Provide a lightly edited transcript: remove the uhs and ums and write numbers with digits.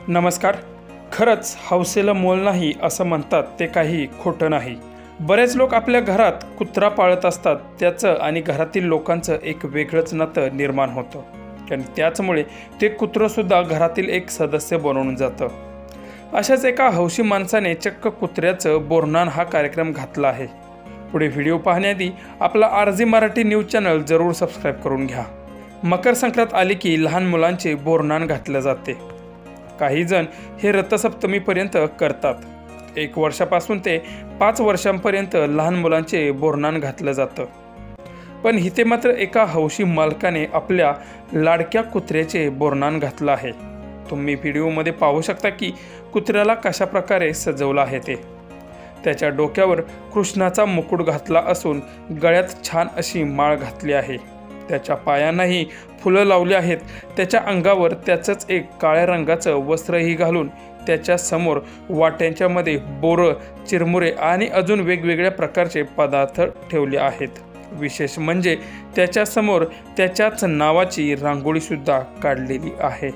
नमस्कार. खरंच हौसेला मोल नाही असं म्हणतात ते काही खोटं नाही. बरेच लोक आपल्या घरात कुत्रा पाळत असतात. त्याचं आणि घरातील लोकांचं एक वेगळंच नातं निर्माण होतं आणि त्याचमुळे ते कुत्रंसुद्धा घरातील एक सदस्य बनवून जातं. अशाच एका हौशी माणसाने चक्क कुत्र्याचं बोरनान हा कार्यक्रम घातला आहे. पुढे व्हिडिओ पाहण्याआधी आपला RG मराठी न्यूज चॅनल जरूर सबस्क्राईब करून घ्या. मकर संक्रांत आली की लहान मुलांचे बोरनान घातले जाते. काही जण हे रथसप्तमीपर्यंत करतात. 1 वर्षापासून ते 5 वर्षांपर्यंत लहान मुलांचे बोरनान घातलं जातं. पण इथे मात्र एका हौशी मालकाने आपल्या लाडक्या कुत्र्याचे बोरनान घातलं आहे. तुम्ही व्हिडिओमध्ये पाहू शकता की कुत्र्याला कशा प्रकारे सजवलं आहे ते. त्याच्या डोक्यावर कृष्णाचा मुकुट घातला असून गळ्यात छान अशी माळ घातली आहे. त्याच्या पायांनाही फुलं लावली आहेत. त्याच्या अंगावर त्याचंच एक काळ्या रंगाचं वस्त्रही घालून त्याच्या समोर वाट्यांच्यामध्ये बोरं, चिरमुरे आणि अजून वेगवेगळ्या प्रकारचे पदार्थ ठेवले आहेत. विशेष म्हणजे त्याच्यासमोर त्याच्याच नावाची रांगोळीसुद्धा काढलेली आहे.